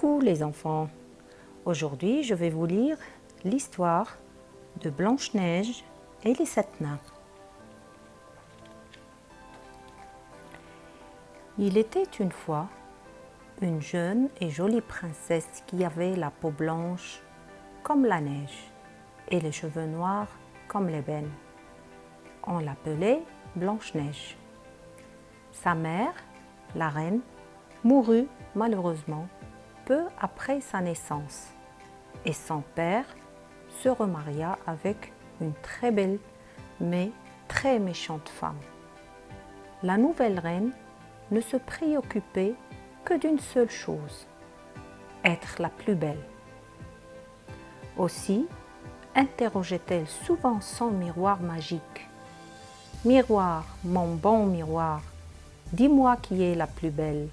Coucou les enfants, aujourd'hui je vais vous lire l'histoire de Blanche-Neige et les 7 nains. Il était une fois une jeune et jolie princesse qui avait la peau blanche comme la neige et les cheveux noirs comme l'ébène. On l'appelait Blanche-Neige. Sa mère, la reine, mourut malheureusement peu après sa naissance et son père se remaria avec une très belle mais très méchante femme. La nouvelle reine ne se préoccupait que d'une seule chose, être la plus belle. Aussi interrogeait-elle souvent son miroir magique. « Miroir, mon bon miroir, dis-moi qui est la plus belle. »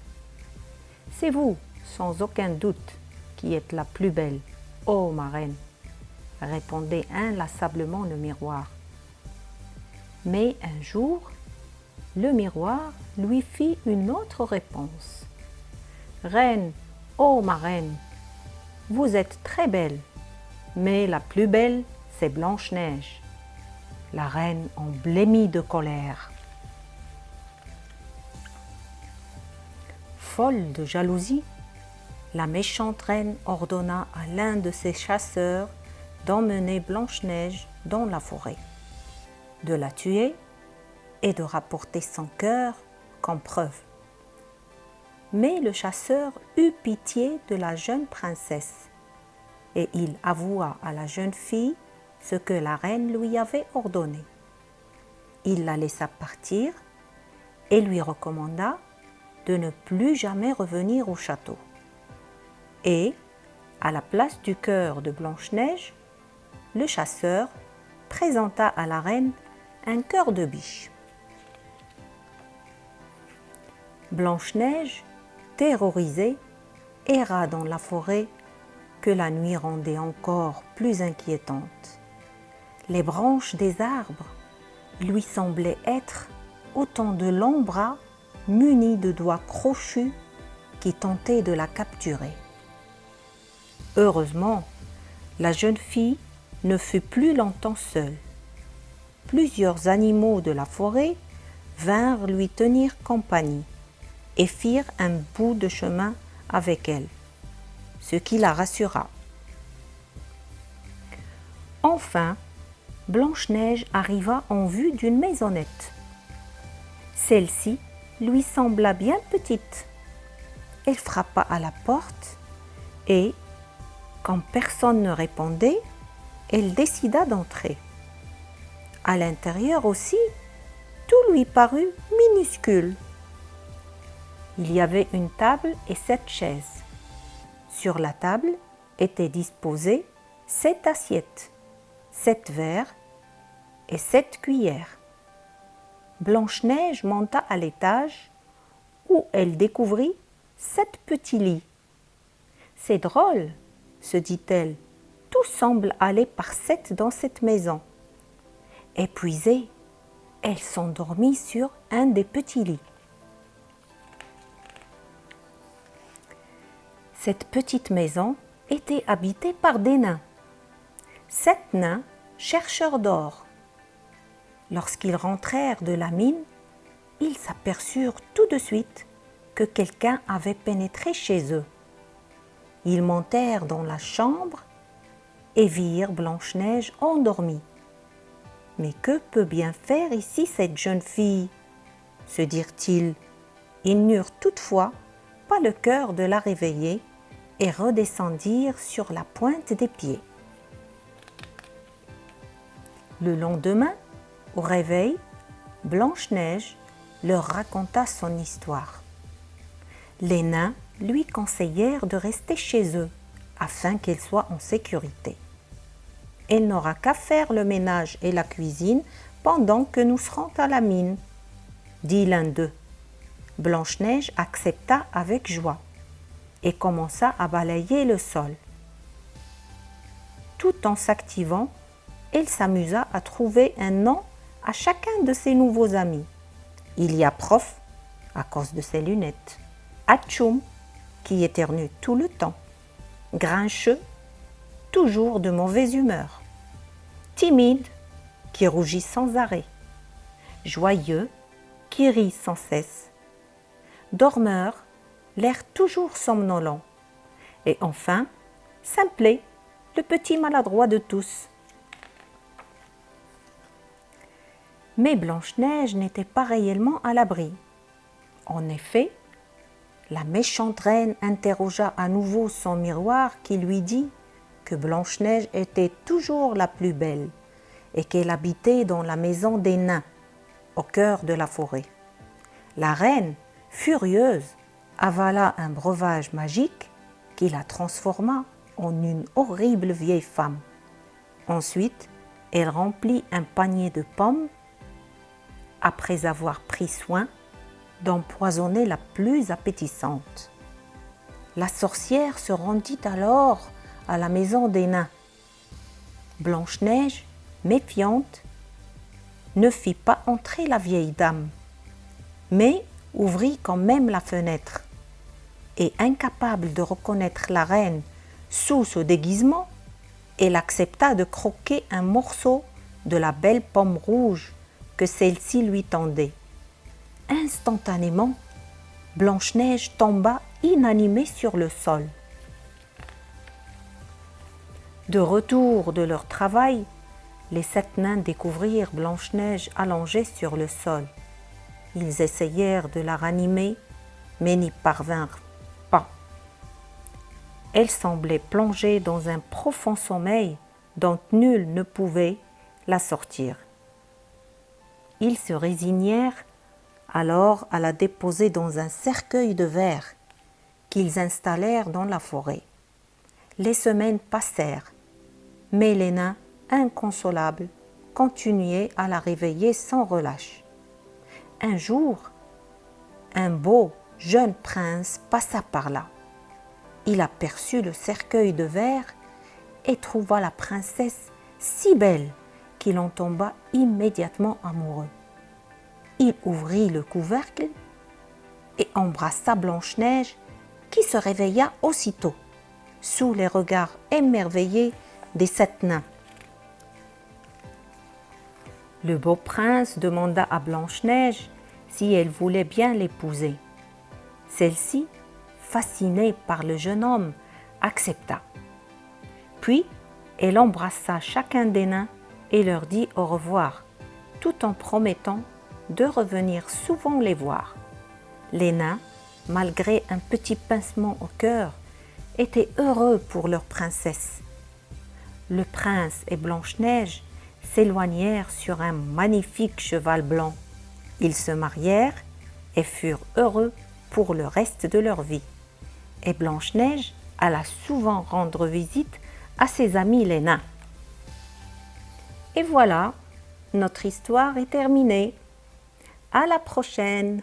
« C'est vous, sans aucun doute, qui êtes la plus belle, ô ma reine, » répondait inlassablement le miroir. Mais un jour, le miroir lui fit une autre réponse. « Reine, ô ma reine, vous êtes très belle, mais la plus belle, c'est Blanche-Neige. » La reine en blêmit de colère. Folle de jalousie, la méchante reine ordonna à l'un de ses chasseurs d'emmener Blanche-Neige dans la forêt, de la tuer et de rapporter son cœur comme preuve. Mais le chasseur eut pitié de la jeune princesse et il avoua à la jeune fille ce que la reine lui avait ordonné. Il la laissa partir et lui recommanda de ne plus jamais revenir au château. Et, à la place du cœur de Blanche-Neige, le chasseur présenta à la reine un cœur de biche. Blanche-Neige, terrorisée, erra dans la forêt que la nuit rendait encore plus inquiétante. Les branches des arbres lui semblaient être autant de longs bras munis de doigts crochus qui tentaient de la capturer. Heureusement, la jeune fille ne fut plus longtemps seule. Plusieurs animaux de la forêt vinrent lui tenir compagnie et firent un bout de chemin avec elle, ce qui la rassura. Enfin, Blanche-Neige arriva en vue d'une maisonnette. Celle-ci lui sembla bien petite. Elle frappa à la porte et, quand personne ne répondait, elle décida d'entrer. À l'intérieur aussi, tout lui parut minuscule. Il y avait une table et 7 chaises. Sur la table étaient disposées 7 assiettes, 7 verres et 7 cuillères. Blanche-Neige monta à l'étage où elle découvrit 7 petits lits. « C'est drôle, » se dit-elle, « tout semble aller par 7 dans cette maison. » Épuisée, elle s'endormit sur un des petits lits. Cette petite maison était habitée par des nains. 7 nains chercheurs d'or. Lorsqu'ils rentrèrent de la mine, ils s'aperçurent tout de suite que quelqu'un avait pénétré chez eux. Ils montèrent dans la chambre et virent Blanche-Neige endormie. « Mais que peut bien faire ici cette jeune fille ?» se dirent-ils. Ils n'eurent toutefois pas le cœur de la réveiller et redescendirent sur la pointe des pieds. Le lendemain, au réveil, Blanche-Neige leur raconta son histoire. Les nains lui conseillèrent de rester chez eux afin qu'elle soit en sécurité. « Elle n'aura qu'à faire le ménage et la cuisine pendant que nous serons à la mine, » dit l'un d'eux. Blanche-Neige accepta avec joie et commença à balayer le sol. Tout en s'activant, elle s'amusa à trouver un nom à chacun de ses nouveaux amis. Il y a Prof, à cause de ses lunettes, Atchoum, qui éternue tout le temps, grincheux, toujours de mauvaise humeur, timide, qui rougit sans arrêt, joyeux, qui rit sans cesse, dormeur, l'air toujours somnolent, et enfin, Simplet, le petit maladroit de tous. Mais Blanche-Neige n'était pas réellement à l'abri. En effet, la méchante reine interrogea à nouveau son miroir qui lui dit que Blanche-Neige était toujours la plus belle et qu'elle habitait dans la maison des nains, au cœur de la forêt. La reine, furieuse, avala un breuvage magique qui la transforma en une horrible vieille femme. Ensuite, elle remplit un panier de pommes après avoir pris soin d'empoisonner la plus appétissante. La sorcière se rendit alors à la maison des nains. Blanche-Neige, méfiante, ne fit pas entrer la vieille dame, mais ouvrit quand même la fenêtre. Et incapable de reconnaître la reine sous ce déguisement, elle accepta de croquer un morceau de la belle pomme rouge que celle-ci lui tendait. Instantanément, Blanche-Neige tomba inanimée sur le sol. De retour de leur travail, les 7 nains découvrirent Blanche-Neige allongée sur le sol. Ils essayèrent de la ranimer, mais n'y parvinrent pas. Elle semblait plongée dans un profond sommeil dont nul ne pouvait la sortir. Ils se résignèrent alors à la déposer dans un cercueil de verre qu'ils installèrent dans la forêt. Les semaines passèrent, mais les nains, inconsolables, continuaient à la réveiller sans relâche. Un jour, un beau jeune prince passa par là. Il aperçut le cercueil de verre et trouva la princesse si belle qu'il en tomba immédiatement amoureux. Il ouvrit le couvercle et embrassa Blanche-Neige qui se réveilla aussitôt, sous les regards émerveillés des 7 nains. Le beau prince demanda à Blanche-Neige si elle voulait bien l'épouser. Celle-ci, fascinée par le jeune homme, accepta. Puis, elle embrassa chacun des nains et leur dit au revoir, tout en promettant de revenir souvent les voir. Les nains, malgré un petit pincement au cœur, étaient heureux pour leur princesse. Le prince et Blanche-Neige s'éloignèrent sur un magnifique cheval blanc. Ils se marièrent et furent heureux pour le reste de leur vie. Et Blanche-Neige alla souvent rendre visite à ses amis les nains. Et voilà, notre histoire est terminée. À la prochaine!